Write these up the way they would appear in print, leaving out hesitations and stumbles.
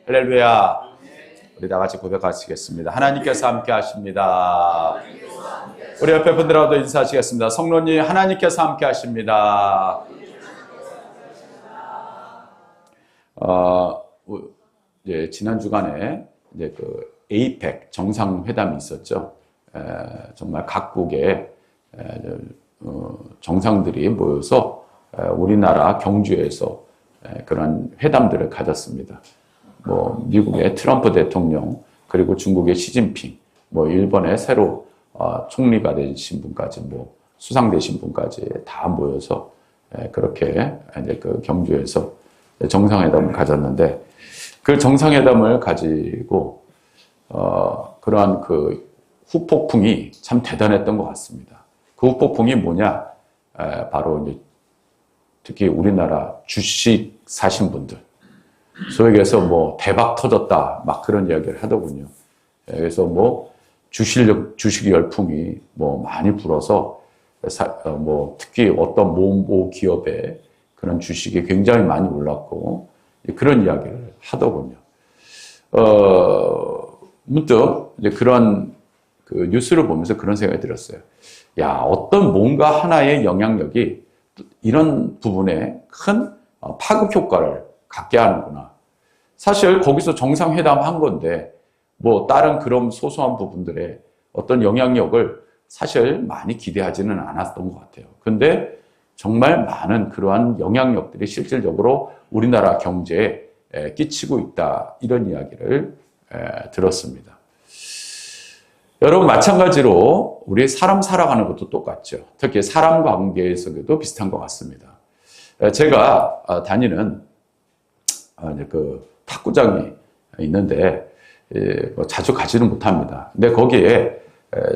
할렐루야. 우리 다 같이 고백하시겠습니다. 하나님께서 함께 하십니다. 우리 옆에 분들하고도 인사하시겠습니다. 성로님, 하나님께서 함께 하십니다. 이제 지난 주간에 이제 그 에이펙 정상회담이 있었죠. 정말 각국의 정상들이 모여서 우리나라 경주에서 그런 회담들을 가졌습니다. 뭐 미국의 트럼프 대통령, 그리고 중국의 시진핑, 뭐 일본의 새로 총리가 되신 분까지, 뭐 수상되신 분까지 다 모여서 그렇게 이제 그 경주에서 정상회담을 가졌는데, 그 정상회담을 가지고 그러한 그 후폭풍이 참 대단했던 것 같습니다. 그 후폭풍이 뭐냐? 바로 이제 특히 우리나라 주식 사신 분들, 소위 얘기해서 뭐 대박 터졌다 막 그런 이야기를 하더군요. 그래서 뭐 주식 열풍이 뭐 많이 불어서 뭐 특히 어떤 모 기업의 그런 주식이 굉장히 많이 올랐고 그런 이야기를 하더군요. 문득 이제 그런 그 뉴스를 보면서 그런 생각이 들었어요. 야, 어떤 뭔가 하나의 영향력이 이런 부분에 큰 파급 효과를 갖게 하는구나. 사실 거기서 정상회담 한 건데 뭐 다른 그런 소소한 부분들에 어떤 영향력을 사실 많이 기대하지는 않았던 것 같아요. 근데 정말 많은 그러한 영향력들이 실질적으로 우리나라 경제에 끼치고 있다, 이런 이야기를 들었습니다. 여러분, 마찬가지로 우리 사람 살아가는 것도 똑같죠. 특히 사람 관계에서도 비슷한 것 같습니다. 제가 다니는 그 탁구장이 있는데 뭐 자주 가지는 못합니다. 근데 거기에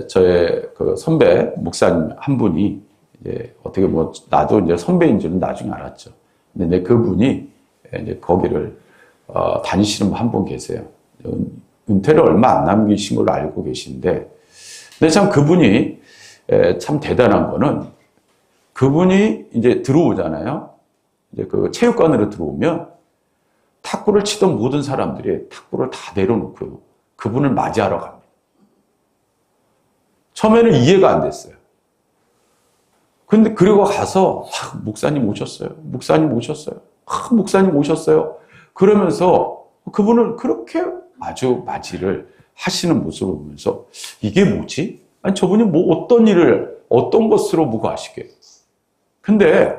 저의 그 선배 목사님 한 분이 이제 어떻게 뭐 나도 이제 선배인 줄은 나중에 알았죠. 근데 그분이 이제 거기를 다니시는 한 분 계세요. 은퇴를 얼마 안 남기신 걸로 알고 계신데, 근데 참 그분이 참 대단한 거는, 그분이 이제 들어오잖아요. 이제 그 체육관으로 들어오면 탁구를 치던 모든 사람들이 탁구를 다 내려놓고 그분을 맞이하러 갑니다. 처음에는 이해가 안 됐어요. 근데 그리고 가서 목사님 오셨어요. 목사님 오셨어요. 목사님 오셨어요. 그러면서 그분을 그렇게 아주 맞이를 하시는 모습을 보면서 이게 뭐지? 아니, 저분이 뭐 어떤 일을 어떤 것으로 무고하시게. 근데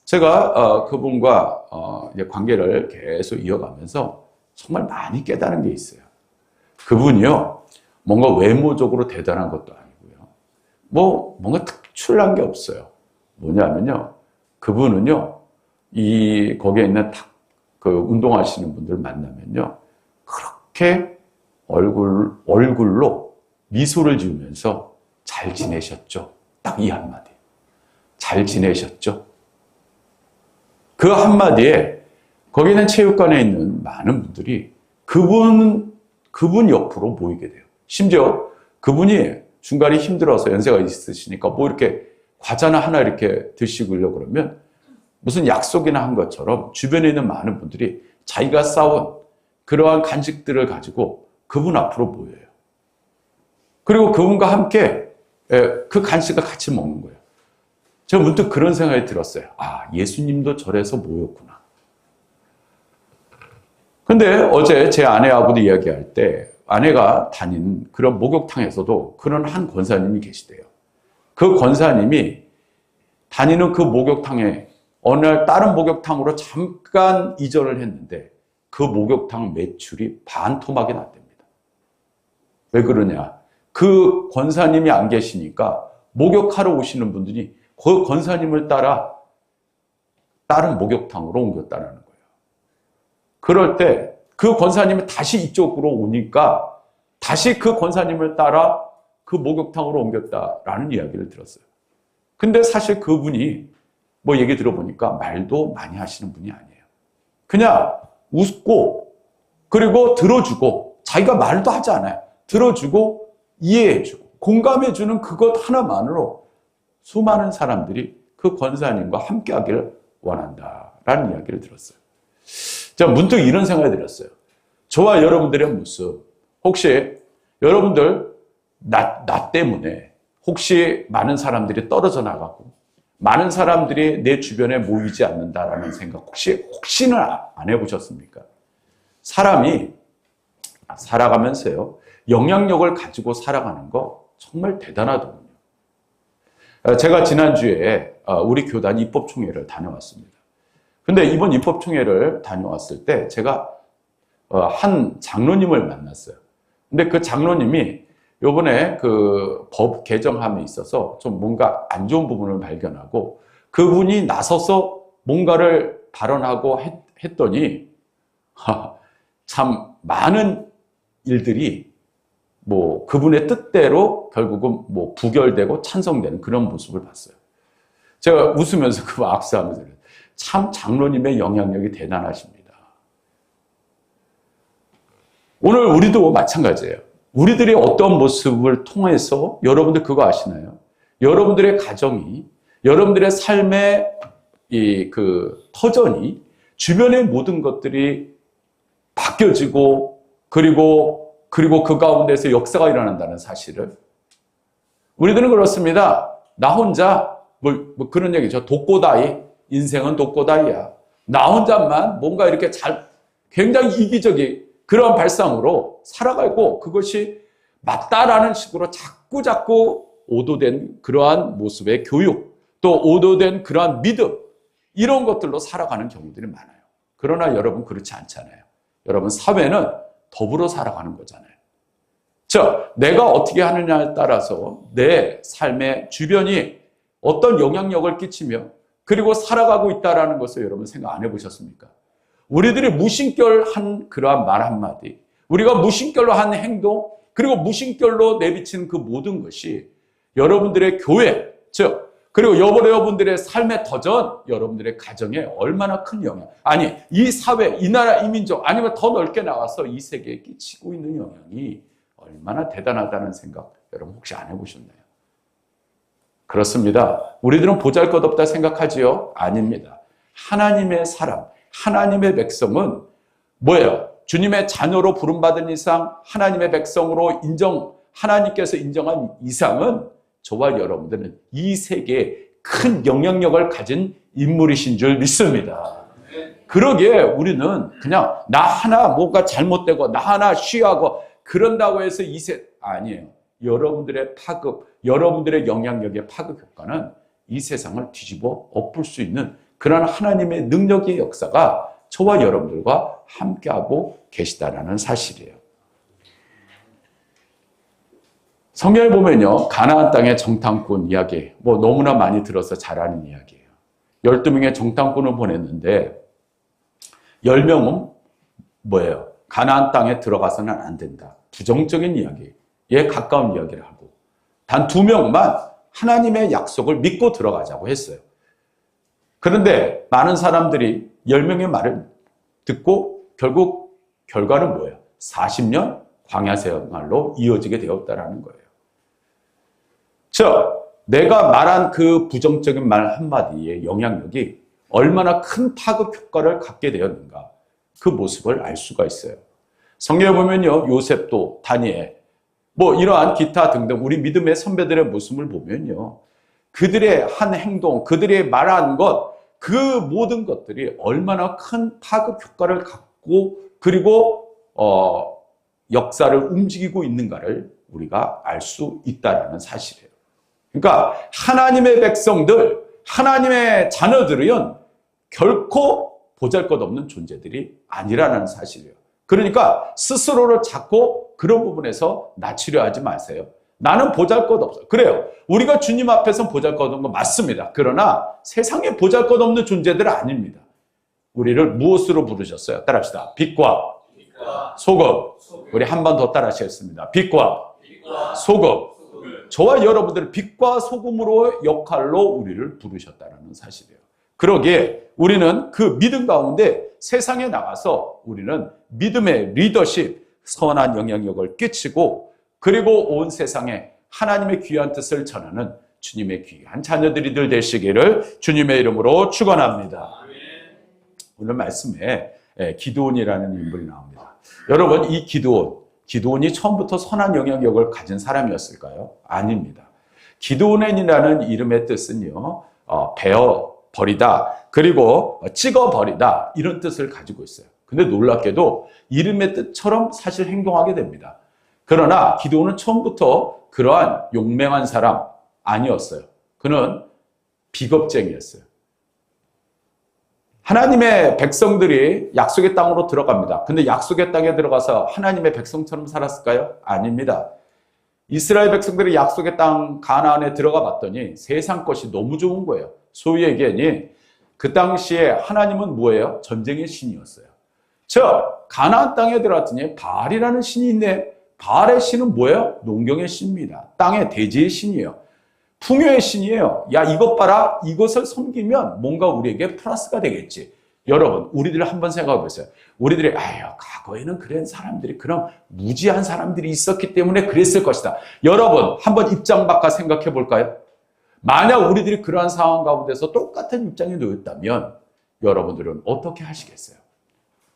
제가 그분과 이제 관계를 계속 이어가면서 정말 많이 깨달은 게 있어요. 그분이요, 뭔가 외모적으로 대단한 것도 아니고요, 뭔가 특출난 게 없어요. 뭐냐면요, 그분은요, 거기에 있는 그 운동하시는 분들 만나면요, 그렇게 얼굴로 미소를 지으면서 잘 지내셨죠? 딱 이 한마디. 잘 지내셨죠? 그 한마디에 거기 있는 체육관에 있는 많은 분들이 그분 옆으로 모이게 돼요. 심지어 그분이 중간에 힘들어서 연세가 있으시니까 뭐 이렇게 과자나 하나 이렇게 드시려고 그러면 무슨 약속이나 한 것처럼 주변에 있는 많은 분들이 자기가 싸운 그러한 간식들을 가지고 그분 앞으로 모여요. 그리고 그분과 함께 그 간식을 같이 먹는 거예요. 제가 문득 그런 생각이 들었어요. 아, 예수님도 절에서 모였구나. 근데 어제 제 아내하고도 이야기할 때 아내가 다닌 그런 목욕탕에서도 그런 한 권사님이 계시대요. 그 권사님이 다니는 그 목욕탕에 어느 날 다른 목욕탕으로 잠깐 이전을 했는데 그 목욕탕 매출이 반토막이 났답니다. 왜 그러냐? 그 권사님이 안 계시니까 목욕하러 오시는 분들이 그 권사님을 따라 다른 목욕탕으로 옮겼다는 거예요. 그럴 때 그 권사님이 다시 이쪽으로 오니까 다시 그 권사님을 따라 그 목욕탕으로 옮겼다라는 이야기를 들었어요. 근데 사실 그분이 뭐 얘기 들어보니까 말도 많이 하시는 분이 아니에요. 그냥 웃고 그리고 들어주고, 자기가 말도 하지 않아요. 들어주고 이해해주고 공감해주는 그것 하나만으로 수많은 사람들이 그 권사님과 함께하기를 원한다라는 이야기를 들었어요. 제가 문득 이런 생각이 들었어요. 저와 여러분들의 모습, 혹시 여러분들 나 때문에 혹시 많은 사람들이 떨어져 나가고 많은 사람들이 내 주변에 모이지 않는다라는 생각 혹시는 안 해보셨습니까? 사람이 살아가면서요, 영향력을 가지고 살아가는 거 정말 대단하더군요. 제가 지난주에 우리 교단 입법총회를 다녀왔습니다. 근데 이번 입법총회를 다녀왔을 때 제가 한 장로님을 만났어요. 근데 그 장로님이 요번에 그 법 개정함에 있어서 좀 뭔가 안 좋은 부분을 발견하고 그분이 나서서 뭔가를 발언하고 했더니 참 많은 일들이 뭐 그분의 뜻대로 결국은 뭐 부결되고 찬성되는 그런 모습을 봤어요. 제가 웃으면서 그 악수하면서 참 장로님의 영향력이 대단하십니다. 오늘 우리도 마찬가지예요. 우리들이 어떤 모습을 통해서 여러분들 그거 아시나요? 여러분들의 가정이, 여러분들의 삶의 그 터전이 주변의 모든 것들이 바뀌어지고 그리고 그 가운데서 역사가 일어난다는 사실을 우리들은 그렇습니다. 나 혼자 뭐 그런 얘기죠. 독고다이, 인생은 독고다이야. 나 혼자만 뭔가 이렇게 굉장히 이기적인 그런 발상으로 살아가고 그것이 맞다라는 식으로 자꾸 오도된 그러한 모습의 교육, 또 오도된 그러한 믿음, 이런 것들로 살아가는 경우들이 많아요. 그러나 여러분 그렇지 않잖아요. 여러분 사회는 더불어 살아가는 거잖아요. 내가 어떻게 하느냐에 따라서 내 삶의 주변이 어떤 영향력을 끼치며 그리고 살아가고 있다는 것을 여러분 생각 안 해보셨습니까? 우리들이 무심결한 그러한 말 한마디, 우리가 무심결로 한 행동, 그리고 무심결로 내비치는 그 모든 것이 여러분들의 교회, 그리고 여러분들의 삶의 터전, 여러분들의 가정에 얼마나 큰 영향, 아니 이 사회, 이 나라, 이 민족, 아니면 더 넓게 나가서 이 세계에 끼치고 있는 영향이 얼마나 대단하다는 생각 여러분 혹시 안 해보셨나요? 그렇습니다. 우리들은 보잘것없다 생각하지요? 아닙니다. 하나님의 사람, 하나님의 백성은 뭐예요? 주님의 자녀로 부름받은 이상, 하나님의 백성으로 하나님께서 인정한 이상은 저와 여러분들은 이 세계에 큰 영향력을 가진 인물이신 줄 믿습니다. 그러기에 우리는 그냥 나 하나 뭐가 잘못되고 나 하나 쉬하고 그런다고 해서 아니에요. 여러분들의 파급, 여러분들의 영향력의 파급 효과는 이 세상을 뒤집어 엎을 수 있는 그런 하나님의 능력의 역사가 저와 여러분들과 함께하고 계시다라는 사실이에요. 성경에 보면요, 가나안 땅의 정탐꾼 이야기, 뭐 너무나 많이 들어서 잘 아는 이야기예요. 12명의 정탐꾼을 보냈는데 10명은 뭐예요? 가나안 땅에 들어가서는 안 된다. 부정적인 이야기에 가까운 이야기를 하고 단 2명만 하나님의 약속을 믿고 들어가자고 했어요. 그런데 많은 사람들이 10명의 말을 듣고 결국 결과는 뭐예요? 40년 광야 생활로 이어지게 되었다는 거예요. 내가 말한 그 부정적인 말 한마디의 영향력이 얼마나 큰 파급 효과를 갖게 되었는가, 그 모습을 알 수가 있어요. 성경에 보면요, 요셉도 다니엘, 뭐 이러한 기타 등등 우리 믿음의 선배들의 모습을 보면요, 그들의 한 행동, 그들의 말한 것, 그 모든 것들이 얼마나 큰 파급 효과를 갖고 그리고 역사를 움직이고 있는가를 우리가 알 수 있다는 사실이에요. 그러니까 하나님의 백성들, 하나님의 자녀들은 결코 보잘것없는 존재들이 아니라는 사실이에요. 그러니까 스스로를 자꾸 그런 부분에서 낮추려 하지 마세요. 나는 보잘것없어요. 그래요. 우리가 주님 앞에서 보잘것없는 건 맞습니다. 그러나 세상에 보잘것없는 존재들은 아닙니다. 우리를 무엇으로 부르셨어요? 따라합시다. 빛과 소금. 우리 한 번 더 따라하시겠습니다. 빛과 소금. 저와 여러분들은 빛과 소금으로 역할로 우리를 부르셨다는 사실이에요. 그러기에 우리는 그 믿음 가운데 세상에 나가서 우리는 믿음의 리더십, 선한 영향력을 끼치고 그리고 온 세상에 하나님의 귀한 뜻을 전하는 주님의 귀한 자녀들이들 되시기를 주님의 이름으로 축원합니다. 오늘 말씀에 기드온이라는 인물이 나옵니다. 여러분, 이 기드온이 처음부터 선한 영향력을 가진 사람이었을까요? 아닙니다. 기드온이라는 이름의 뜻은요, 베어 버리다, 그리고 찍어 버리다, 이런 뜻을 가지고 있어요. 근데 놀랍게도 이름의 뜻처럼 사실 행동하게 됩니다. 그러나 기드온은 처음부터 그러한 용맹한 사람 아니었어요. 그는 비겁쟁이였어요. 하나님의 백성들이 약속의 땅으로 들어갑니다. 근데 약속의 땅에 들어가서 하나님의 백성처럼 살았을까요? 아닙니다. 이스라엘 백성들이 약속의 땅 가나안에 들어가 봤더니 세상 것이 너무 좋은 거예요. 소위 얘기하니 그 당시에 하나님은 뭐예요? 전쟁의 신이었어요. 즉 가나안 땅에 들어갔더니 바알이라는 신이 있네. 바알의 신은 뭐예요? 농경의 신입니다. 땅의 대지의 신이에요. 풍요의 신이에요. 야, 이것 봐라. 이것을 섬기면 뭔가 우리에게 플러스가 되겠지. 여러분, 우리들 한번 생각해 보세요. 우리들이 과거에는 그런 사람들이, 그런 무지한 사람들이 있었기 때문에 그랬을 것이다. 여러분, 한번 입장 바꿔 생각해 볼까요? 만약 우리들이 그러한 상황 가운데서 똑같은 입장에 놓였다면 여러분들은 어떻게 하시겠어요?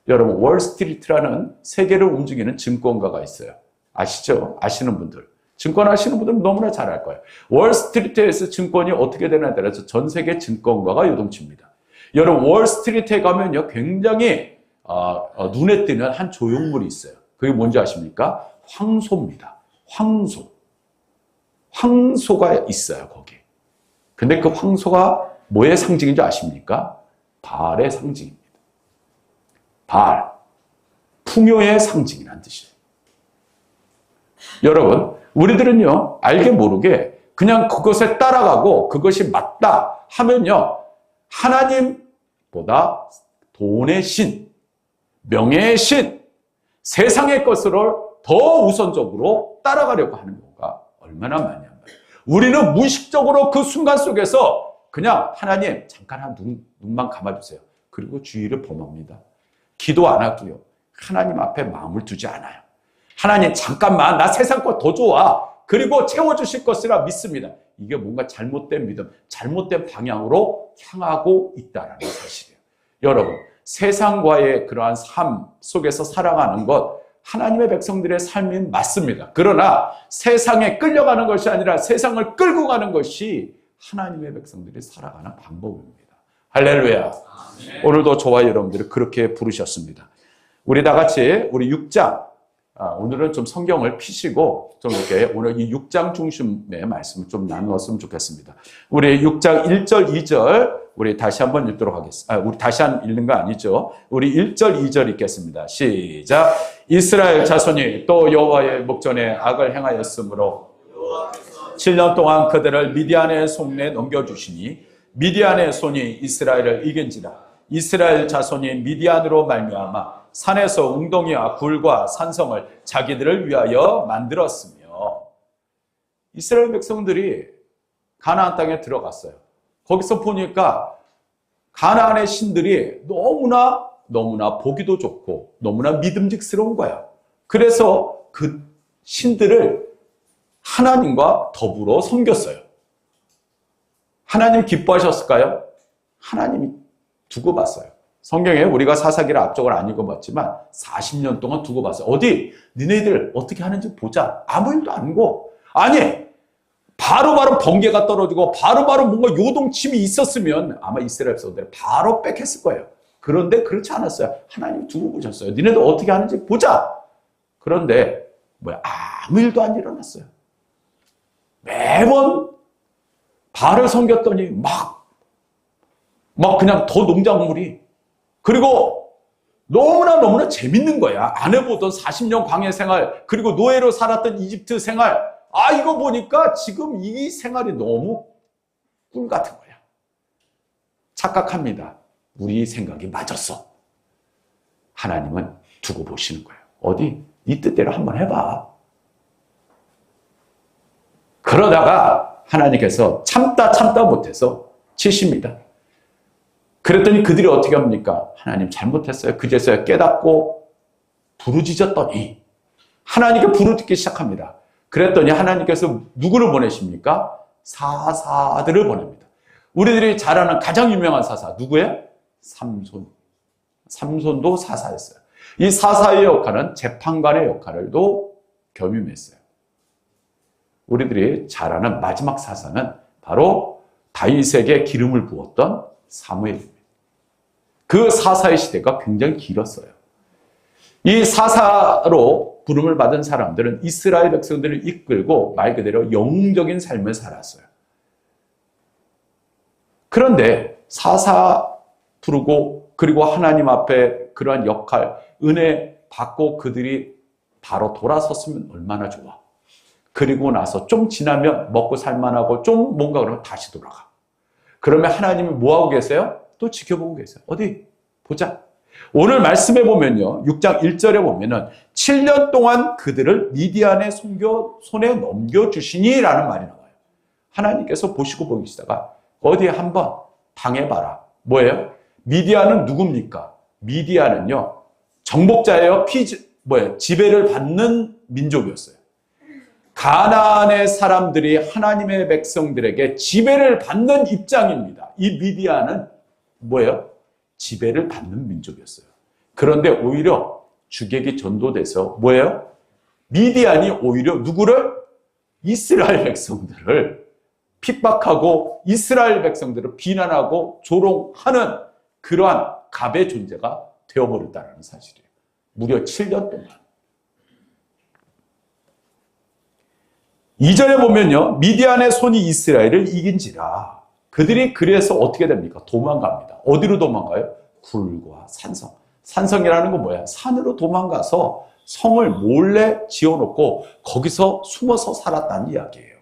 여러분, 월스트리트라는 세계를 움직이는 증권가가 있어요. 아시죠? 아시는 분들. 증권 아시는 분들은 너무나 잘 알 거예요. 월스트리트에서 증권이 어떻게 되냐에 따라서 전 세계 증권가가 요동칩니다. 여러분, 월스트리트에 가면요, 굉장히 눈에 띄는 한 조형물이 있어요. 그게 뭔지 아십니까? 황소입니다. 황소. 황소가 있어요, 거기. 근데 그 황소가 뭐의 상징인지 아십니까? 바알의 상징입니다. 바알. 풍요의 상징이라는 뜻이에요. 여러분, 우리들은요, 알게 모르게 그냥 그것에 따라가고 그것이 맞다 하면요, 하나님보다 돈의 신, 명예의 신, 세상의 것을 더 우선적으로 따라가려고 하는 경우가 얼마나 많냐면, 우리는 무의식적으로 그 순간 속에서 그냥 하나님 잠깐 눈만 감아주세요. 그리고 주의를 범합니다. 기도 안 하고요. 하나님 앞에 마음을 두지 않아요. 하나님 잠깐만, 나 세상 것 더 좋아. 그리고 채워주실 것이라 믿습니다. 이게 뭔가 잘못된 믿음, 잘못된 방향으로 향하고 있다는 사실이에요. 여러분, 세상과의 그러한 삶 속에서 살아가는 것, 하나님의 백성들의 삶인 맞습니다. 그러나 세상에 끌려가는 것이 아니라 세상을 끌고 가는 것이 하나님의 백성들이 살아가는 방법입니다. 할렐루야. 아멘. 오늘도 저와 여러분들이 그렇게 부르셨습니다. 우리 다 같이 우리 6장, 오늘은 좀 성경을 피시고 좀 이렇게 오늘 이 6장 중심의 말씀을 좀 나누었으면 좋겠습니다. 우리 6장 1절, 2절 우리 다시 한번 읽도록 하겠습니다. 우리 다시 한 읽는 거 아니죠? 우리 1절, 2절 읽겠습니다. 시작. 이스라엘 자손이 또 여호와의 목전에 악을 행하였으므로 7년 동안 그들을 미디안의 손에 넘겨주시니 미디안의 손이 이스라엘을 이긴지라. 이스라엘 자손이 미디안으로 말미암아 산에서 웅덩이와 굴과 산성을 자기들을 위하여 만들었으며, 이스라엘 백성들이 가나안 땅에 들어갔어요. 거기서 보니까 가나안의 신들이 너무나 보기도 좋고 너무나 믿음직스러운 거야. 그래서 그 신들을 하나님과 더불어 섬겼어요. 하나님 기뻐하셨을까요? 하나님이 두고 봤어요. 성경에 우리가 사사기를 앞쪽을 안 읽어봤지만 40년 동안 두고 봤어요. 어디 니네들 어떻게 하는지 보자. 아무 일도 아니고, 아니 바로바로 번개가 떨어지고 바로바로 뭔가 요동침이 있었으면 아마 이스라엘 백성들이 바로 뺏겼을 거예요. 그런데 그렇지 않았어요. 하나님 두고 보셨어요. 니네들 어떻게 하는지 보자. 그런데 아무 일도 안 일어났어요. 매번 바알을 섬겼더니 막 그냥 더 농작물이, 그리고 너무나 재밌는 거야. 안 해보던 40년 광야 생활, 그리고 노예로 살았던 이집트 생활. 이거 보니까 지금 이 생활이 너무 꿈 같은 거야. 착각합니다. 우리 생각이 맞았어. 하나님은 두고 보시는 거예요. 어디? 네 뜻대로 한번 해봐. 그러다가 하나님께서 참다 못해서 치십니다. 그랬더니 그들이 어떻게 합니까? 하나님 잘못했어요. 그제서야 깨닫고 부르짖었더니 하나님께 부르짖기 시작합니다. 그랬더니 하나님께서 누구를 보내십니까? 사사들을 보냅니다. 우리들이 잘 아는 가장 유명한 사사 누구예요? 삼손. 삼손도 사사였어요. 이 사사의 역할은 재판관의 역할도 겸임했어요. 우리들이 잘 아는 마지막 사사는 바로 다윗에게 기름을 부었던 사무엘입니다. 그 사사의 시대가 굉장히 길었어요. 이 사사로 부름을 받은 사람들은 이스라엘 백성들을 이끌고 말 그대로 영웅적인 삶을 살았어요. 그런데 사사 부르고 그리고 하나님 앞에 그러한 역할, 은혜 받고 그들이 바로 돌아섰으면 얼마나 좋아. 그리고 나서 좀 지나면 먹고 살만하고 좀 뭔가 그러면 다시 돌아가. 그러면 하나님이 뭐하고 계세요? 또 지켜보고 계세요. 어디 보자. 오늘 말씀해 보면요. 6장 1절에 보면은 7년 동안 그들을 미디안의 손에 넘겨주시니 라는 말이 나와요. 하나님께서 보시고 보시다가 어디에 한번 당해봐라. 뭐예요? 미디안은 누굽니까? 미디안은요. 정복자예요. 지배를 받는 민족이었어요. 가나안의 사람들이 하나님의 백성들에게 지배를 받는 입장입니다. 이 미디안은 뭐예요? 지배를 받는 민족이었어요. 그런데 오히려 주객이 전도돼서 뭐예요? 미디안이 오히려 누구를? 이스라엘 백성들을 핍박하고 이스라엘 백성들을 비난하고 조롱하는 그러한 갑의 존재가 되어버렸다는 사실이에요. 무려 7년 동안. 2절에 보면요. 미디안의 손이 이스라엘을 이긴지라. 그들이 그래서 어떻게 됩니까? 도망갑니다. 어디로 도망가요? 굴과 산성. 산성이라는 건 뭐야? 산으로 도망가서 성을 몰래 지어놓고 거기서 숨어서 살았다는 이야기예요.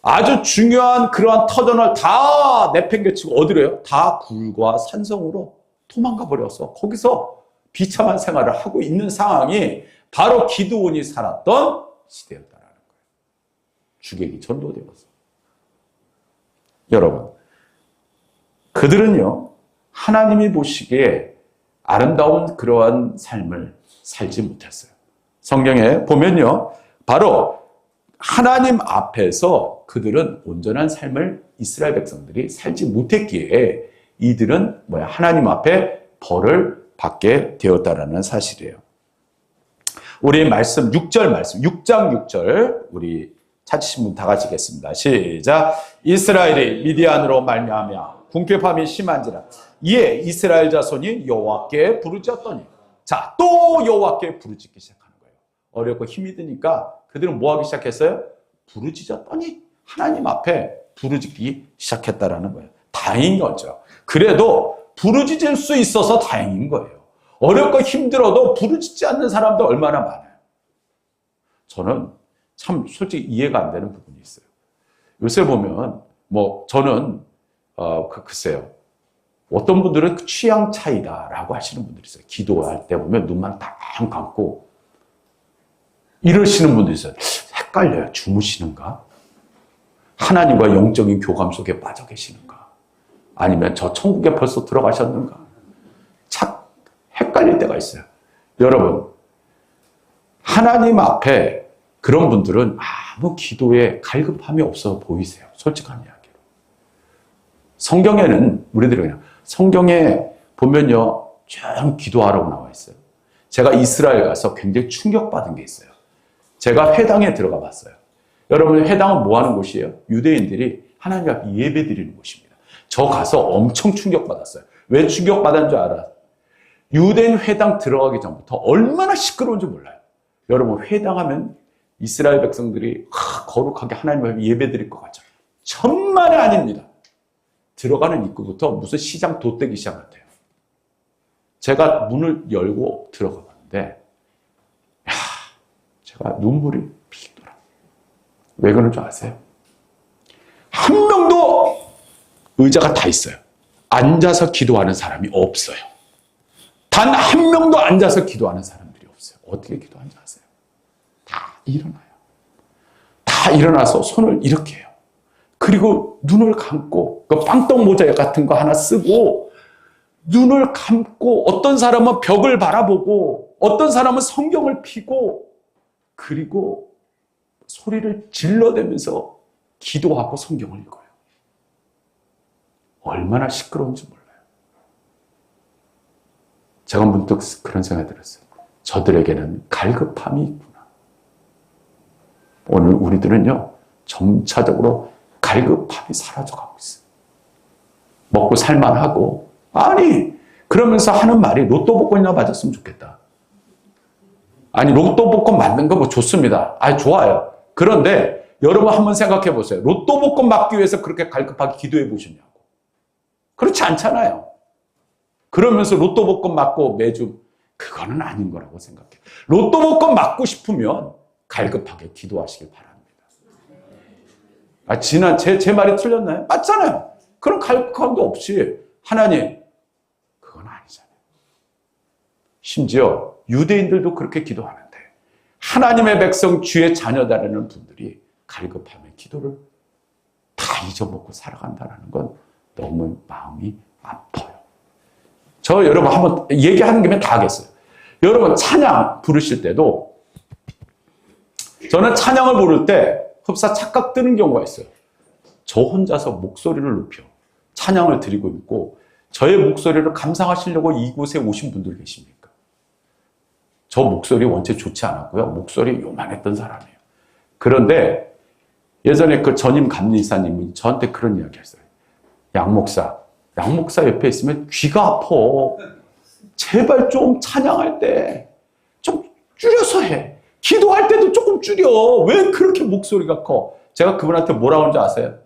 아주 중요한 그러한 터전을 다 내팽개치고 어디로요? 다 굴과 산성으로 도망가 버려서 거기서 비참한 생활을 하고 있는 상황이 바로 기드온이 살았던 시대였다라는 거예요. 주객이 전도되었어. 여러분, 그들은요, 하나님이 보시기에 아름다운 그러한 삶을 살지 못했어요. 성경에 보면요, 바로 하나님 앞에서 그들은 온전한 삶을 이스라엘 백성들이 살지 못했기에 이들은 하나님 앞에 벌을 받게 되었다라는 사실이에요. 우리 말씀 6절 말씀 6장 6절 우리 찾으신 분 다 같이 읽겠습니다. 시작. 이스라엘이 미디안으로 말미암아 궁핍함이 심한지라 이에 이스라엘 자손이 여호와께 부르짖었더니 자, 또 여호와께 부르짖기 시작하는 거예요. 어렵고 힘이 드니까 그들은 뭐 하기 시작했어요? 부르짖었더니 하나님 앞에 부르짖기 시작했다라는 거예요. 다행인 거죠. 그래도 부르짖을 수 있어서 다행인 거예요. 어렵고 힘들어도 부르짖지 않는 사람도 얼마나 많아요. 저는 참 솔직히 이해가 안 되는 부분이 있어요. 요새 보면 저는 글쎄요. 어떤 분들은 취향 차이다라고 하시는 분들이 있어요. 기도할 때 보면 눈만 딱 감고 이러시는 분들이 있어요. 헷갈려요. 주무시는가? 하나님과 영적인 교감 속에 빠져 계시는가? 아니면 저 천국에 벌써 들어가셨는가? 참 헷갈릴 때가 있어요. 여러분, 하나님 앞에 그런 분들은 아무 기도에 갈급함이 없어 보이세요. 솔직한 이야기로. 성경에는 우리들이 그냥 성경에 보면요, 쭉 기도하라고 나와 있어요. 제가 이스라엘 가서 굉장히 충격받은 게 있어요. 제가 회당에 들어가 봤어요. 여러분, 회당은 뭐 하는 곳이에요? 유대인들이 하나님 앞에 예배 드리는 곳입니다. 저 가서 엄청 충격받았어요. 왜 충격받은 줄 알아? 유대인 회당 들어가기 전부터 얼마나 시끄러운지 몰라요. 여러분, 회당하면 이스라엘 백성들이 거룩하게 하나님 앞에 예배 드릴 것 같죠? 천만에 아닙니다. 들어가는 입구부터 무슨 시장 돛대기 시장 같아요. 제가 문을 열고 들어가 봤는데 제가 눈물이 픽 돌아. 왜 그런 줄 아세요? 한 명도 의자가 다 있어요. 앉아서 기도하는 사람이 없어요. 단 한 명도 앉아서 기도하는 사람들이 없어요. 어떻게 기도하는지 아세요? 다 일어나요. 다 일어나서 손을 이렇게 해요. 그리고 눈을 감고 그 빵떡 모자 같은 거 하나 쓰고 눈을 감고 어떤 사람은 벽을 바라보고 어떤 사람은 성경을 펴고 그리고 소리를 질러대면서 기도하고 성경을 읽어요. 얼마나 시끄러운지 몰라요. 제가 문득 그런 생각이 들었어요. 저들에게는 갈급함이 있구나. 오늘 우리들은요, 점차적으로 갈급함이 사라져가고 있어요. 먹고 살만하고, 아니, 그러면서 하는 말이 로또 복권이나 맞았으면 좋겠다. 아니, 로또 복권 맞는 거 뭐 좋습니다. 아니, 좋아요. 그런데 여러분 한번 생각해 보세요. 로또 복권 맞기 위해서 그렇게 갈급하게 기도해 보셨냐고. 그렇지 않잖아요. 그러면서 로또 복권 맞고 매주, 그거는 아닌 거라고 생각해요. 로또 복권 맞고 싶으면 갈급하게 기도하시길 바랍니다. 아, 제 말이 틀렸나요? 맞잖아요. 그런 갈급함도 없이 하나님, 그건 아니잖아요. 심지어 유대인들도 그렇게 기도하는데 하나님의 백성 주의 자녀다라는 분들이 갈급함의 기도를 다 잊어먹고 살아간다는 건 너무 마음이 아파요. 저 여러분 한번 얘기하는 김에 다 하겠어요. 여러분 찬양 부르실 때도 저는 찬양을 부를 때 흡사 착각 드는 경우가 있어요. 저 혼자서 목소리를 높여 찬양을 드리고 있고 저의 목소리를 감상하시려고 이곳에 오신 분들 계십니까? 저 목소리 원체 좋지 않았고요. 목소리 요만했던 사람이에요. 그런데 예전에 그 전임 감리사님이 저한테 그런 이야기 했어요. 양 목사 옆에 있으면 귀가 아파. 제발 좀 찬양할 때 좀 줄여서 해. 기도할 때도 조금 줄여. 왜 그렇게 목소리가 커? 제가 그분한테 뭐라고 하는지 아세요?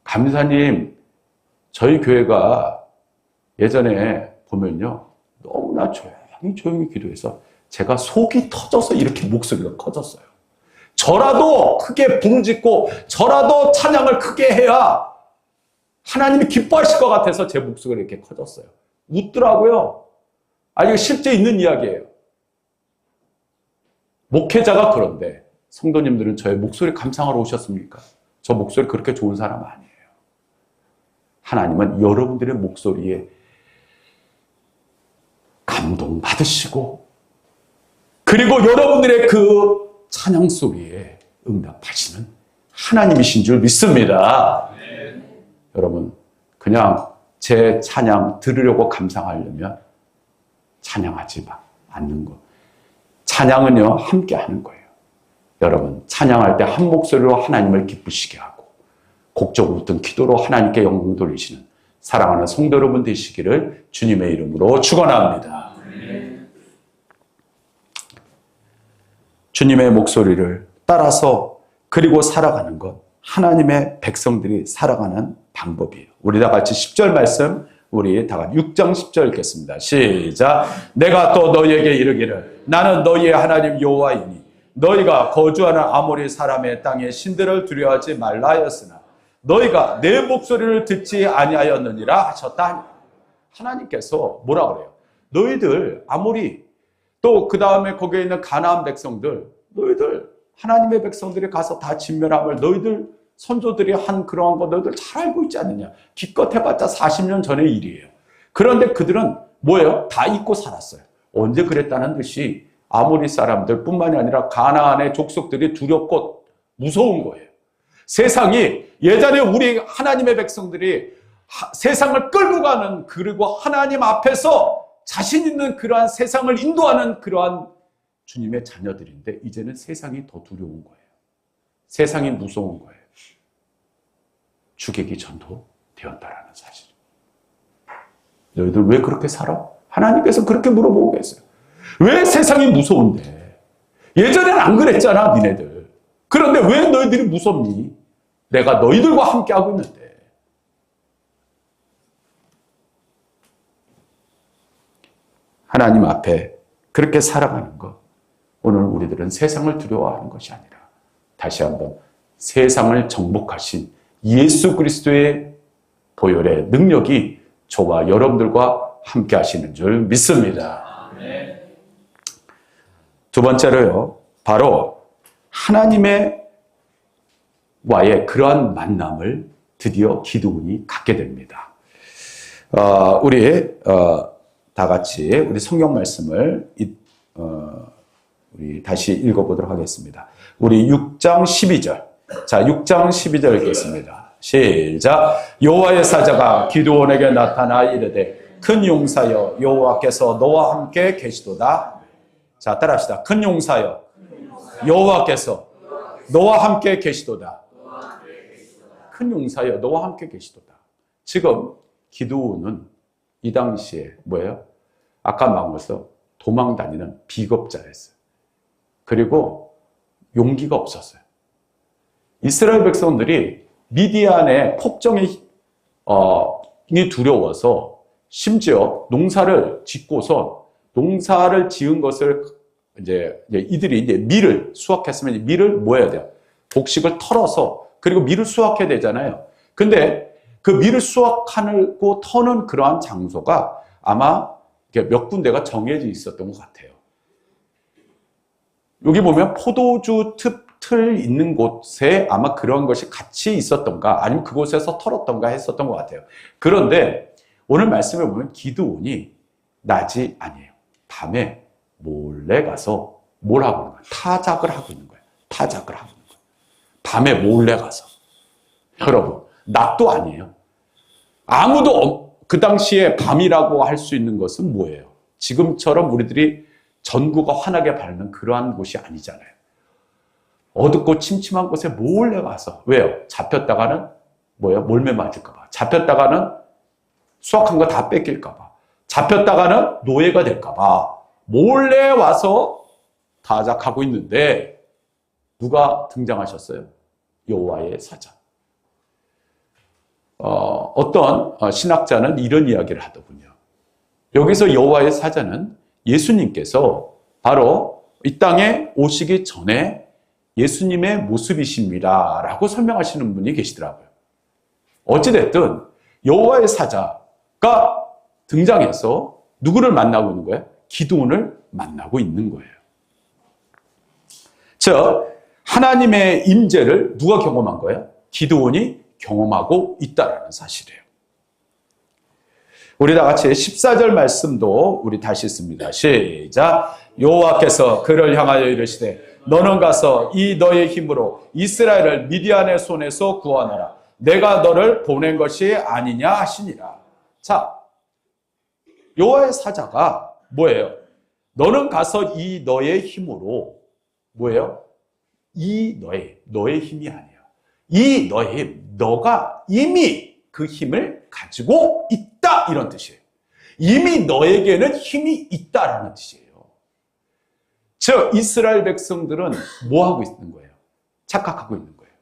감리사님, 저희 교회가 예전에 보면요, 너무나 조용히 기도해서 제가 속이 터져서 이렇게 목소리가 커졌어요. 저라도 크게 부르짖고 저라도 찬양을 크게 해야 하나님이 기뻐하실 것 같아서 제 목소리가 이렇게 커졌어요. 웃더라고요. 아, 이거 실제 있는 이야기예요. 목회자가 그런데 성도님들은 저의 목소리 감상하러 오셨습니까? 저 목소리 그렇게 좋은 사람 아니에요. 하나님은 여러분들의 목소리에 감동받으시고 그리고 여러분들의 그 찬양 소리에 응답하시는 하나님이신 줄 믿습니다. 여러분 그냥 제 찬양 들으려고 감상하려면 찬양하지 않는 거. 찬양은요 함께 하는 거예요. 여러분 찬양할 때 한 목소리로 하나님을 기쁘시게 하고 곡적으로 붙은 기도로 하나님께 영광 돌리시는 사랑하는 성도 여러분 되시기를 주님의 이름으로 축원합니다. 주님의 목소리를 따라서 그리고 살아가는 것 하나님의 백성들이 살아가는 방법이에요. 우리 다 같이 10절 말씀 우리 다 같이 6장 10절 읽겠습니다. 시작. 내가 또 너희에게 이르기를 나는 너희의 하나님 여호와이니 너희가 거주하는 아모리 사람의 땅의 신들을 두려워하지 말라 하였으나 너희가 내 목소리를 듣지 아니하였느니라 하셨다. 하나님께서 뭐라 그래요? 너희들 아모리 또 그 다음에 거기에 있는 가나안 백성들 너희들 하나님의 백성들이 가서 다 진멸함을 너희들 선조들이 한 그러한 거 너희들 잘 알고 있지 않느냐. 기껏 해봤자 40년 전의 일이에요. 그런데 그들은 뭐예요? 다 잊고 살았어요. 언제 그랬다는 듯이 아모리 사람들 뿐만이 아니라 가나안의 족속들이 두렵고 무서운 거예요. 세상이 예전에 우리 하나님의 백성들이 세상을 끌고 가는 그리고 하나님 앞에서 자신 있는 그러한 세상을 인도하는 그러한 주님의 자녀들인데 이제는 세상이 더 두려운 거예요. 세상이 무서운 거예요. 주객이 전도되었다라는 사실. 너희들 왜 그렇게 살아? 하나님께서 그렇게 물어보고 계세요. 왜 세상이 무서운데? 예전엔 안 그랬잖아, 니네들. 그런데 왜 너희들이 무섭니? 내가 너희들과 함께하고 있는데. 하나님 앞에 그렇게 살아가는 것. 오늘 우리들은 세상을 두려워하는 것이 아니라 다시 한번 세상을 정복하신 예수 그리스도의 보혈의 능력이 저와 여러분들과 함께 하시는 줄 믿습니다. 두 번째로요, 바로 하나님의 와의 그러한 만남을 드디어 기드온이 갖게 됩니다. 우리 다 같이 우리 성경 말씀을 우리 다시 읽어보도록 하겠습니다. 우리 6장 12절. 자, 6장 12절 읽겠습니다. 시작. 여호와의 사자가 기드온에게 나타나 이르되 큰 용사여 여호와께서 너와 함께 계시도다. 자, 따라합시다. 큰 용사여 여호와께서 너와 함께 계시도다. 큰 용사여 너와 함께 계시도다. 지금 기드온은 이 당시에 뭐예요? 아까 말해서 도망 다니는 비겁자였어요. 그리고 용기가 없었어요. 이스라엘 백성들이 미디안의 폭정이 두려워서 심지어 농사를 짓고서 농사를 지은 것을 이제 이들이 밀을 수확했으면 밀을 뭐 해야 돼요? 곡식을 털어서 그리고 밀을 수확해야 되잖아요. 근데 그 밀을 수확하고 터는 그러한 장소가 아마 몇 군데가 정해져 있었던 것 같아요. 여기 보면 포도주 틀 있는 곳에 아마 그런 것이 같이 있었던가 아니면 그곳에서 털었던가 했었던 것 같아요. 그런데 오늘 말씀에 보면 기드온이 낮이 아니에요. 밤에 몰래 가서 뭘 하고 있는 거예요? 타작을 하고 있는 거예요. 타작을 하고 있는 거예요. 밤에 몰래 가서. 여러분, 낮도 아니에요. 아무도 그 당시에 밤이라고 할 수 있는 것은 뭐예요? 지금처럼 우리들이 전구가 환하게 밝는 그러한 곳이 아니잖아요. 어둡고 침침한 곳에 몰래 가서. 왜요? 잡혔다가는 뭐예요? 몰매 맞을까봐. 잡혔다가는 수확한 거 다 뺏길까봐. 잡혔다가는 노예가 될까봐. 몰래 와서 타작하고 있는데 누가 등장하셨어요? 여호와의 사자. 어떤 신학자는 이런 이야기를 하더군요. 여기서 여호와의 사자는 예수님께서 바로 이 땅에 오시기 전에 예수님의 모습이십니다 라고 설명하시는 분이 계시더라고요. 어찌됐든 여호와의 사자가 등장해서 누구를 만나고 있는 거예요? 기드온을 만나고 있는 거예요. 즉 하나님의 임재를 누가 경험한 거예요? 기드온이 경험하고 있다는 사실이에요. 우리 다 같이 14절 말씀도 우리 다시 읽습니다. 시작. 여호와께서 그를 향하여 이르시되 너는 가서 이 너의 힘으로 이스라엘을 미디안의 손에서 구원하라. 내가 너를 보낸 것이 아니냐 하시니라. 자, 여호와의 사자가 뭐예요? 너는 가서 이 너의 힘으로 뭐예요? 이 너의 힘이 아니에요. 이 너의 힘, 너가 이미 그 힘을 가지고 있다 이런 뜻이에요. 이미 너에게는 힘이 있다라는 뜻이에요. 즉 이스라엘 백성들은 뭐 하고 있는 거예요? 착각하고 있는 거예요.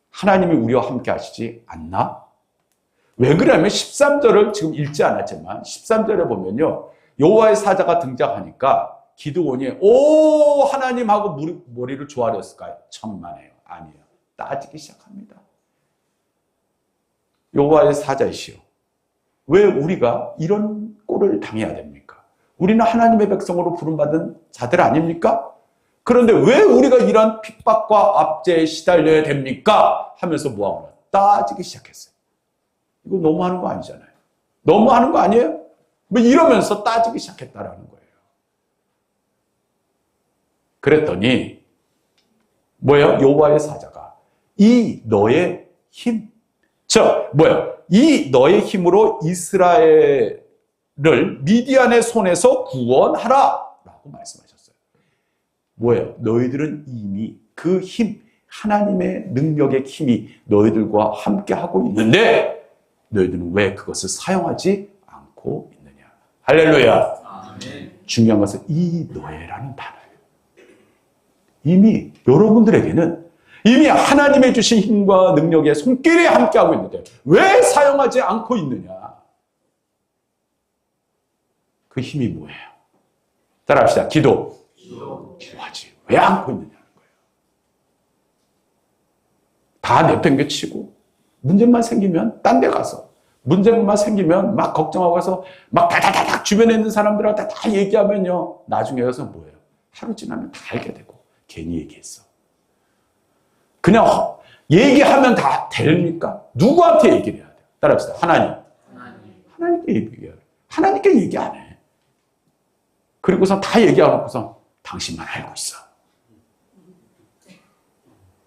하나님이 우리와 함께 하시지 않나? 왜 그러냐면 13절을 지금 읽지 않았지만 13절에 보면요. 여호와의 사자가 등장하니까 기드온이 오 하나님하고 머리를 조아렸을까요? 천만에요. 아니에요. 따지기 시작합니다. 여호와의 사자이시오. 왜 우리가 이런 꼴을 당해야 됩니까? 우리는 하나님의 백성으로 부름받은 자들 아닙니까? 그런데 왜 우리가 이런 핍박과 압제에 시달려야 됩니까? 하면서 뭐하구나 따지기 시작했어요. 이거 너무하는 거 아니잖아요. 너무하는 거 아니에요? 뭐 이러면서 따지기 시작했다라는 거예요. 그랬더니 뭐예요? 여호와의 사자가 이 너의 힘, 이 너의 힘으로 이스라엘을 미디안의 손에서 구원하라 라고 말씀하셨어요. 뭐예요? 너희들은 이미 그 힘, 하나님의 능력의 힘이 너희들과 함께 하고 있는데 너희들은 왜 그것을 사용하지 않고 있느냐. 할렐루야. 아멘. 중요한 것은 이 너희라는 단어예요. 이미 여러분들에게는 이미 하나님의 주신 힘과 능력의 손길이 함께하고 있는데 왜 사용하지 않고 있느냐. 그 힘이 뭐예요? 따라합시다. 기도하지. 왜 안고 있느냐는 거예요. 다 내팽개치고 문제만 생기면 딴 데 가서 문제만 생기면 막 걱정하고 가서 막 다다다닥 주변에 있는 사람들한테 다 얘기하면요. 나중에 가서 뭐예요? 하루 지나면 다 알게 되고 괜히 얘기했어. 그냥 얘기하면 다 됩니까? 누구한테 얘기를 해야 돼요? 따라합시다. 하나님께 얘기해야 돼요. 하나님께 얘기 안 해. 그리고선 다 얘기하고서 당신만 알고 있어.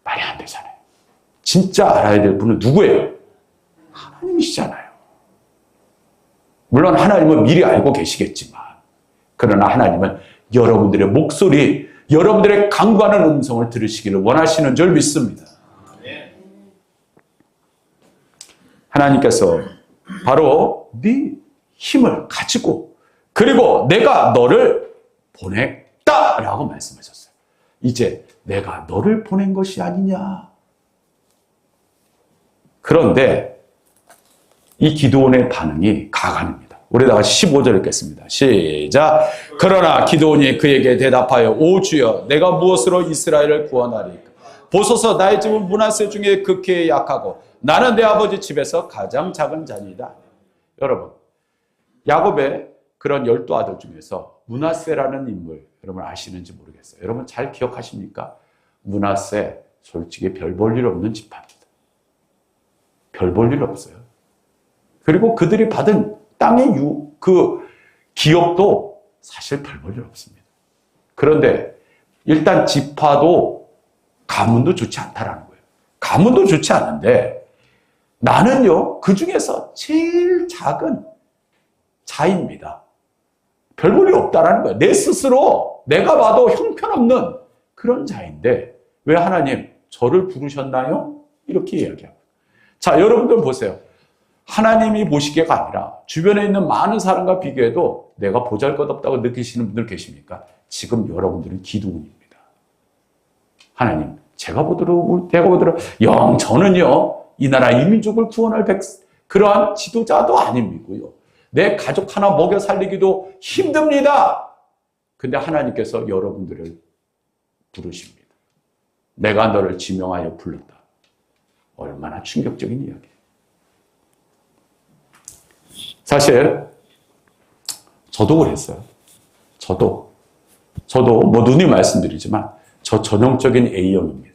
말이 안 되잖아요. 진짜 알아야 될 분은 누구예요? 하나님이시잖아요. 물론 하나님은 미리 알고 계시겠지만, 그러나 하나님은 여러분들의 목소리, 여러분들의 간구하는 음성을 들으시기를 원하시는 줄 믿습니다. 하나님께서 바로 네 힘을 가지고, 그리고 내가 너를 보냈다라고 말씀하셨어요. 이제 내가 너를 보낸 것이 아니냐. 그런데 이 기드온의 반응이 가관입니다. 우리 다 같이 15절 읽겠습니다. 시작. 그러나 기드온이 그에게 대답하여 오 주여 내가 무엇으로 이스라엘을 구원하리까? 보소서 나의 집은 므낫세 중에 극히 약하고 나는 내 아버지 집에서 가장 작은 자니이다. 여러분, 야곱의 그런 12아들 중에서 므낫세라는 인물 여러분 아시는지 모르겠어요. 여러분 잘 기억하십니까? 므낫세 솔직히 별 볼 일 없는 집합입니다. 별 볼 일 없어요. 그리고 그들이 받은 땅의 그 기업도 사실 별 볼 일 없습니다. 그런데 일단 지파도 가문도 좋지 않다라는 거예요. 가문도 좋지 않은데 나는요 그 중에서 제일 작은 자입니다. 별 볼 일 없다라는 거예요. 내 스스로 내가 봐도 형편없는 그런 자인데 왜 하나님 저를 부르셨나요? 이렇게 이야기합니다. 자, 여러분들 보세요. 하나님이 보시기가 아니라 주변에 있는 많은 사람과 비교해도 내가 보잘것없다고 느끼시는 분들 계십니까? 지금 여러분들은 기드온입니다. 하나님, 제가 보도록 저는요 이 나라 이민족을 구원할 그러한 지도자도 아닙니고요. 내 가족 하나 먹여 살리기도 힘듭니다. 근데 하나님께서 여러분들을 부르십니다. 내가 너를 지명하여 불렀다. 얼마나 충격적인 이야기예요. 사실 저도 그랬어요. 저도 뭐 누누이 말씀드리지만 저 전형적인 A형입니다.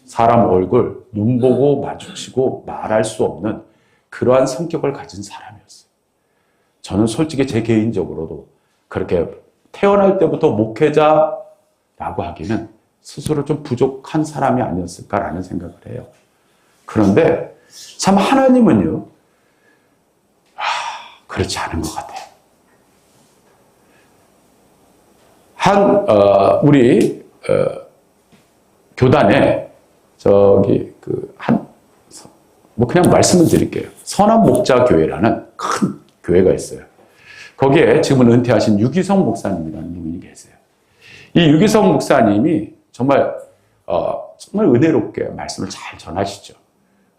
사람 얼굴 눈 보고 마주치고 말할 수 없는 그러한 성격을 가진 사람이었어요. 저는 솔직히 제 개인적으로도 그렇게 태어날 때부터 목회자라고 하기는 스스로 좀 부족한 사람이 아니었을까라는 생각을 해요. 그런데 참 하나님은요 그렇지 않은 것 같아요. 우리 교단에 그냥 말씀을 드릴게요. 선한 목자 교회라는 큰 교회가 있어요. 거기에 지금은 은퇴하신 유기성 목사님이라는 분이 계세요. 이 유기성 목사님이 정말 은혜롭게 말씀을 잘 전하시죠.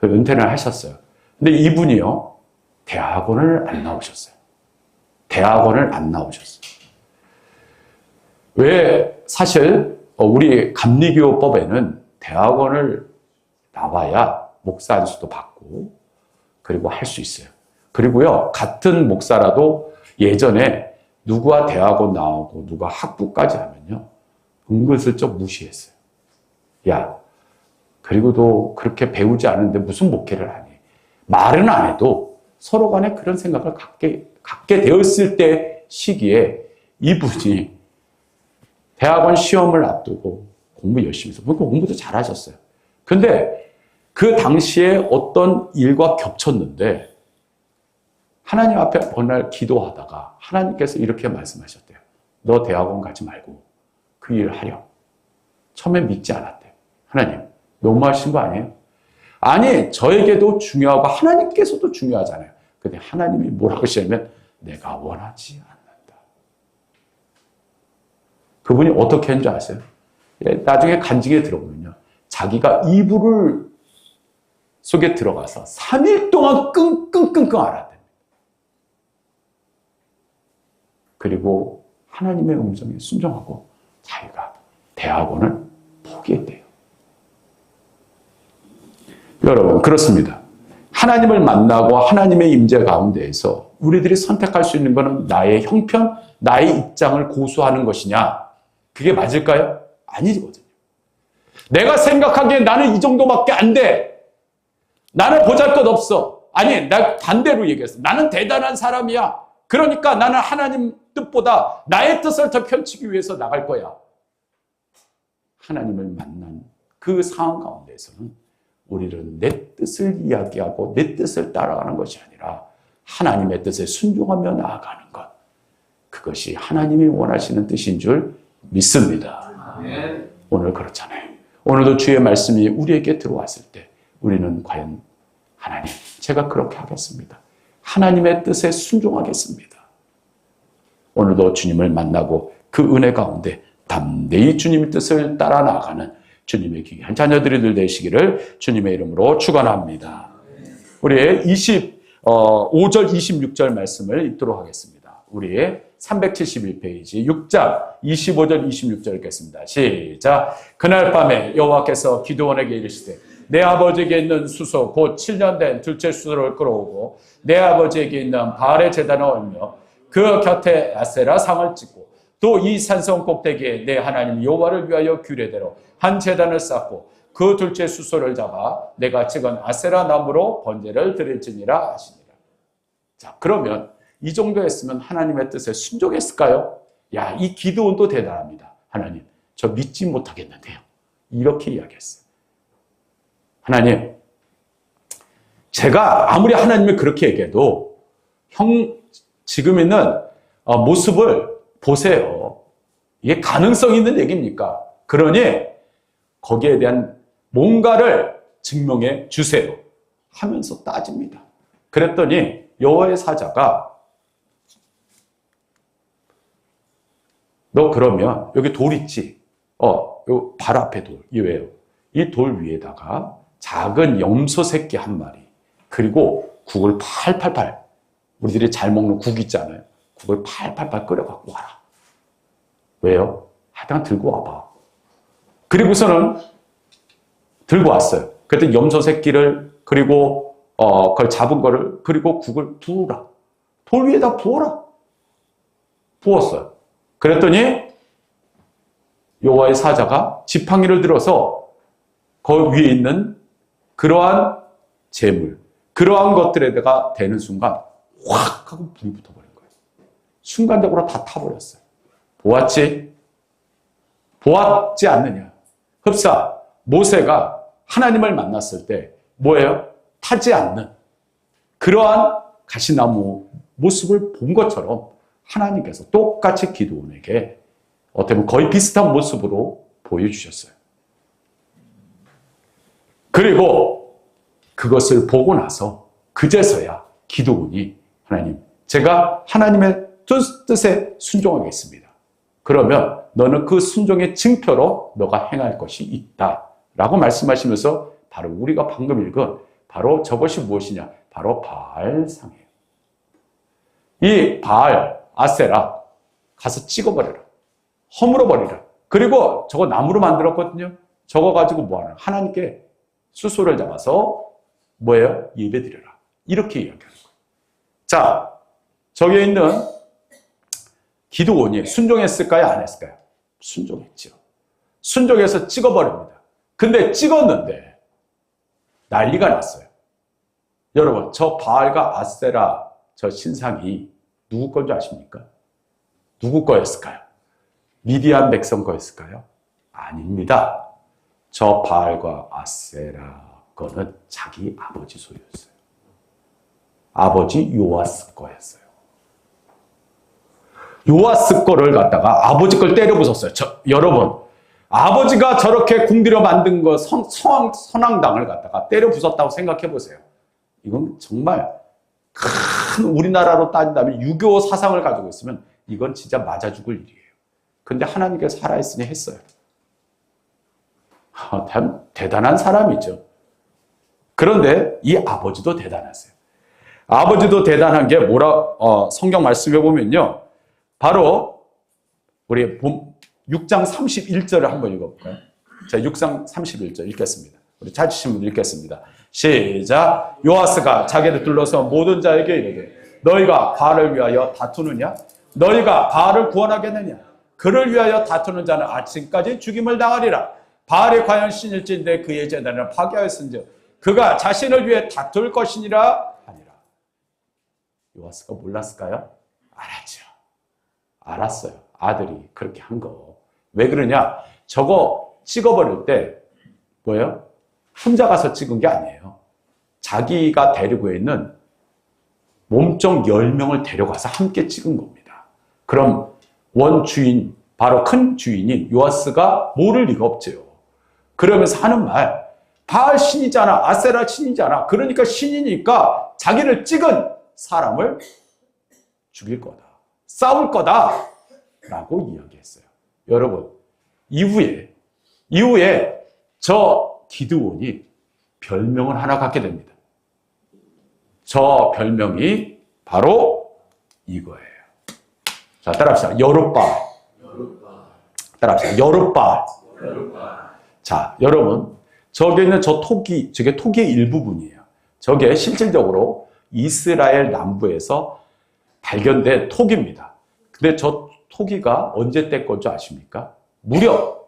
은퇴를 하셨어요. 근데 이분이요 대학원을 안 나오셨어요. 왜 사실 우리 감리교법에는 대학원을 나와야 목사 안수도 받고 그리고 할 수 있어요. 그리고요 같은 목사라도 예전에 누구와 대학원 나오고 누가 학부까지 하면요 은근슬쩍 무시했어요. 야, 그리고도 그렇게 배우지 않은데 무슨 목회를 하니? 말은 안 해도 서로 간에 그런 생각을 갖게 되었을 때 시기에 이분이 대학원 시험을 앞두고 공부 열심히 해서 공부도 잘하셨어요. 근데 그 당시에 어떤 일과 겹쳤는데 하나님 앞에 어느 날 기도하다가 하나님께서 이렇게 말씀하셨대요. 너 대학원 가지 말고 그 일을 하렴. 처음에 믿지 않았대요. 하나님 너무하신 거 아니에요? 아니 저에게도 중요하고 하나님께서도 중요하잖아요. 근데 하나님이 뭐라고 하시냐면 내가 원하지 않는다. 그분이 어떻게 했는지 아세요? 나중에 간증에 들어보면요. 자기가 이불을 속에 들어가서 3일 동안 끙끙끙끙 앓았대요. 그리고 하나님의 음성에 순종하고 자기가 대학원을 포기했대요. 여러분 그렇습니다. 하나님을 만나고 하나님의 임재 가운데에서 우리들이 선택할 수 있는 것은 나의 형편, 나의 입장을 고수하는 것이냐? 그게 맞을까요? 아니거든요. 내가 생각하기에 나는 이 정도밖에 안 돼. 나는 보잘것없어. 아니, 나 반대로 얘기했어. 나는 대단한 사람이야. 그러니까 나는 하나님 뜻보다 나의 뜻을 더 펼치기 위해서 나갈 거야. 하나님을 만난 그 상황 가운데에서는 우리는 내 뜻을 이야기하고 내 뜻을 따라가는 것이 아니라 하나님의 뜻에 순종하며 나아가는 것. 그것이 하나님이 원하시는 뜻인 줄 믿습니다. 오늘 그렇잖아요. 오늘도 주의 말씀이 우리에게 들어왔을 때 우리는 과연 하나님, 제가 그렇게 하겠습니다. 하나님의 뜻에 순종하겠습니다. 오늘도 주님을 만나고 그 은혜 가운데 담대히 주님의 뜻을 따라 나가는 주님의 귀한 자녀들이 되시기를 주님의 이름으로 축원합니다. 우리의 25절 26절 말씀을 읽도록 하겠습니다. 우리의 371페이지 6장 25절 26절 읽겠습니다. 시작. 그날 밤에 여호와께서 기드온에게 이르시되 내 아버지에게 있는 수소 곧 7년 된 둘째 수소를 끌어오고 내 아버지에게 있는 바알의 제단을 옮겨 그 곁에 아세라 상을 찍고 또 이 산성 꼭대기에 내 하나님 여호와를 위하여 규례대로 한 제단을 쌓고 그 둘째 수소를 잡아 내가 찍은 아세라 나무로 번제를 드릴지니라 하시니라. 자, 그러면 이 정도 했으면 하나님의 뜻에 순종했을까요? 야, 이 기드온도 대단합니다. 하나님, 저 믿지 못하겠는데요. 이렇게 이야기했어요. 하나님, 제가 아무리 하나님이 그렇게 얘기해도 지금 있는 모습을 보세요. 이게 가능성 있는 얘기입니까? 그러니 거기에 대한 뭔가를 증명해 주세요 하면서 따집니다. 그랬더니 여호와의 사자가 너 그러면 여기 돌 있지? 요 발 앞에 돌 이외에요. 이 돌 위에다가 작은 염소 새끼 한 마리 그리고 국을 팔팔팔 우리들이 잘 먹는 국 있잖아요. 국을 팔팔팔 끓여 갖고 와라. 왜요? 하여튼 들고 와봐. 그리고서는 들고 왔어요. 그랬더니 염소 새끼를 그리고 그걸 잡은 거를 그리고 국을 부으라. 돌 위에다 부어라. 부었어요. 그랬더니 여호와의 사자가 지팡이를 들어서 그 위에 있는 그러한 재물, 그러한 것들에다가 대는 순간 확 하고 불이 붙어버린 거예요. 순간적으로 다 타버렸어요. 보았지? 보았지 않느냐? 흡사, 모세가 하나님을 만났을 때 뭐예요? 타지 않는 그러한 가시나무 모습을 본 것처럼 하나님께서 똑같이 기드온에게 어떻게 보면 거의 비슷한 모습으로 보여주셨어요. 그리고 그것을 보고 나서 그제서야 기드온이 하나님, 제가 하나님의 뜻에 순종하겠습니다. 그러면 너는 그 순종의 증표로 너가 행할 것이 있다. 라고 말씀하시면서 바로 우리가 방금 읽은 바로 저것이 무엇이냐? 바로 바알상이에요. 이 바알, 아세라 가서 찍어버려라. 허물어버리라. 그리고 저거 나무로 만들었거든요. 저거 가지고 뭐하나? 하나님께 수소를 잡아서 뭐예요? 예배드려라. 이렇게 이야기하는 거예요. 자, 저기에 있는 기드온이 순종했을까요? 안 했을까요? 순종했죠. 순종해서 찍어버립니다. 근데 찍었는데 난리가 났어요. 여러분, 저 바알과 아세라 저 신상이 누구 건 줄 아십니까? 누구 거였을까요? 미디안 백성 거였을까요? 아닙니다. 저 바알과 아세라 거는 자기 아버지 소유였어요. 아버지 요아스 거였어요. 요아스 거를 갖다가 아버지 걸 때려 부쉈어요. 여러분, 아버지가 저렇게 궁디려 만든 거 선왕당을 갖다가 때려 부쉈다고 생각해 보세요. 이건 정말 큰 우리나라로 따진다면 유교 사상을 가지고 있으면 이건 진짜 맞아 죽을 일이에요. 근데 하나님께서 살아있으니 했어요. 대단한 사람이죠. 그런데 이 아버지도 대단하세요. 아버지도 대단한 게 성경 말씀에 보면요. 바로 우리 6장 31절을 한번 읽어볼까요? 자, 6장 31절 읽겠습니다. 우리 찾으신 분들 읽겠습니다. 시작. 요아스가 자기를 둘러서 모든 자에게 이르되 너희가 바알을 위하여 다투느냐? 너희가 바알을 구원하겠느냐? 그를 위하여 다투는 자는 아침까지 죽임을 당하리라. 바알이 과연 신일진데 그의 제단을 파괴하였은즉 그가 자신을 위해 다툴 것이니라 하니라. 요아스가 몰랐을까요? 알았죠. 알았어요. 아들이 그렇게 한 거. 왜 그러냐? 저거 찍어버릴 때 뭐예요? 혼자 가서 찍은 게 아니에요. 자기가 데리고 있는 몸종 10명을 데려가서 함께 찍은 겁니다. 그럼 원주인, 바로 큰 주인인 요아스가 모를 리가 없죠. 그러면서 하는 말, 바알 신이잖아, 아세라 신이잖아. 그러니까 신이니까 자기를 찍은 사람을 죽일 거다, 싸울 거다 라고 이야기했어요. 여러분, 이후에 저 기드온이 별명을 하나 갖게 됩니다. 저 별명이 바로 이거예요. 자, 따라합시다. 여룻바알. 따라합시다. 여룻바알. 자, 여러분, 저기 있는 저 토기, 저게 토기의 일부분이에요. 저게 실질적으로 이스라엘 남부에서 발견된 토기입니다. 근데 저 토기가 언제 때 건지 아십니까? 무려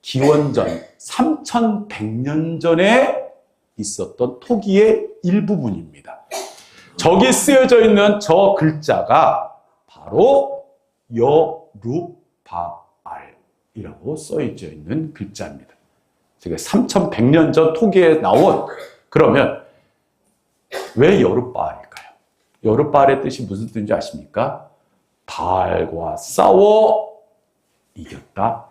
기원전 3100년 전에 있었던 토기의 일부분입니다. 저기 쓰여져 있는 저 글자가 바로 여룻바알이라고 써져 있는 글자입니다. 즉 3100년 전 토기에 나온, 그러면 왜 여룻바알일까요? 여룻바알의 뜻이 무슨 뜻인지 아십니까? 바알과 싸워 이겼다,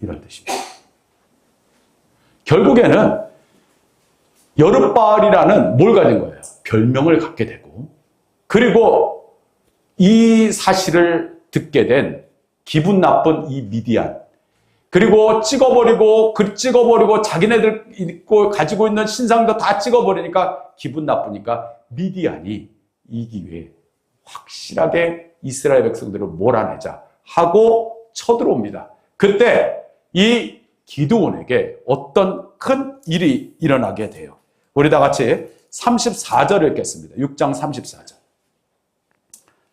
이런 뜻입니다. 결국에는 여룻바알이라는 뭘 가진 거예요? 별명을 갖게 되고, 그리고 이 사실을 듣게 된 기분 나쁜 이 미디안, 그리고 찍어버리고 자기네들 있고 가지고 있는 신상도 다 찍어버리니까 기분 나쁘니까 미디안이 이 기회에 확실하게 이스라엘 백성들을 몰아내자 하고 쳐들어옵니다. 그때 이 기드온에게 어떤 큰 일이 일어나게 돼요. 우리 다 같이 34절을 읽겠습니다. 6장 34절.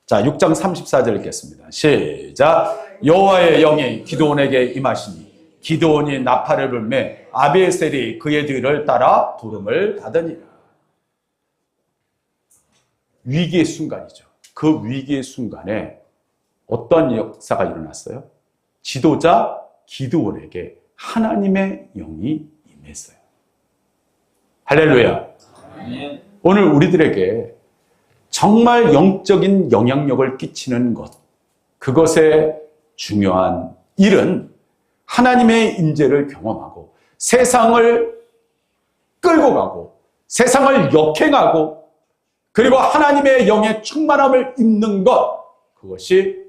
자, 6장 34절 읽겠습니다. 시작. 여호와의 영이 기드온에게 임하시니 기드온이 나팔을 불매 아비에셀이 그의 뒤를 따라 부름을 받으니라. 위기의 순간이죠. 그 위기의 순간에 어떤 역사가 일어났어요? 지도자 기드온에게 하나님의 영이 임했어요. 할렐루야. 오늘 우리들에게 정말 영적인 영향력을 끼치는 것, 그것의 중요한 일은 하나님의 임재를 경험하고 세상을 끌고 가고 세상을 역행하고 그리고 하나님의 영의 충만함을 입는 것, 그것이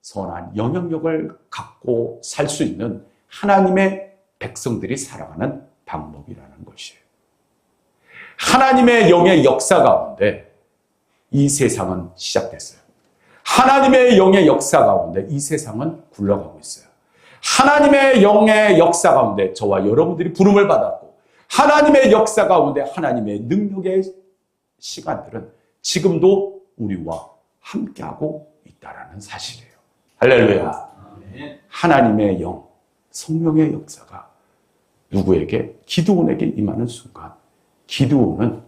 선한 영향력을 갖고 살 수 있는 하나님의 백성들이 살아가는 방법이라는 것이에요. 하나님의 영의 역사 가운데 이 세상은 시작됐어요. 하나님의 영의 역사 가운데 이 세상은 굴러가고 있어요. 하나님의 영의 역사 가운데 저와 여러분들이 부름을 받았고, 하나님의 역사 가운데 하나님의 능력의 시간들은 지금도 우리와 함께하고 있다는 사실이에요. 할렐루야. 하나님의 영, 성령의 역사가 누구에게? 기드온에게 임하는 순간, 기드온은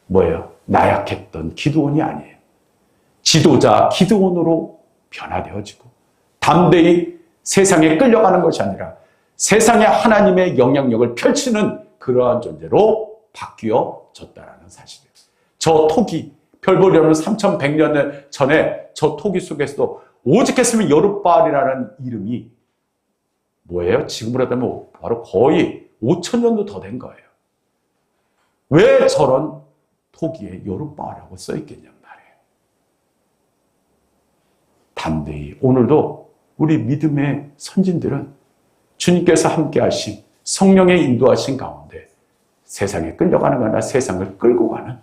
뭐예요? 나약했던 기드온이 아니에요. 지도자 기드온으로 변화되어지고 담대히 세상에 끌려가는 것이 아니라 세상에 하나님의 영향력을 펼치는 그러한 존재로 바뀌어졌다는 사실이에요. 저 토기, 별 보려면 3100년 전에 저 토기 속에서도 오직했으면 여룻바알이라는 이름이 뭐예요? 지금으로 하면 바로 거의 5000년도 더 된 거예요. 왜 저런 토기에 여룻바알이라고 써있겠냔 말이에요. 담대히 오늘도 우리 믿음의 선진들은 주님께서 함께 하신 성령의 인도하신 가운데 세상에 끌려가는 게 아니라 세상을 끌고 가는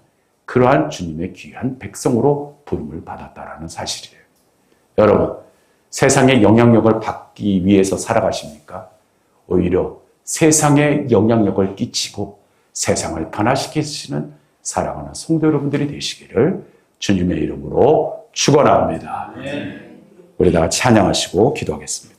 그러한 주님의 귀한 백성으로 부름을 받았다라는 사실이에요. 여러분, 세상의 영향력을 받기 위해서 살아가십니까? 오히려 세상에 영향력을 끼치고 세상을 변화시키시는 사랑하는 성도 여러분들이 되시기를 주님의 이름으로 축원합니다. 우리 다 찬양하시고 기도하겠습니다.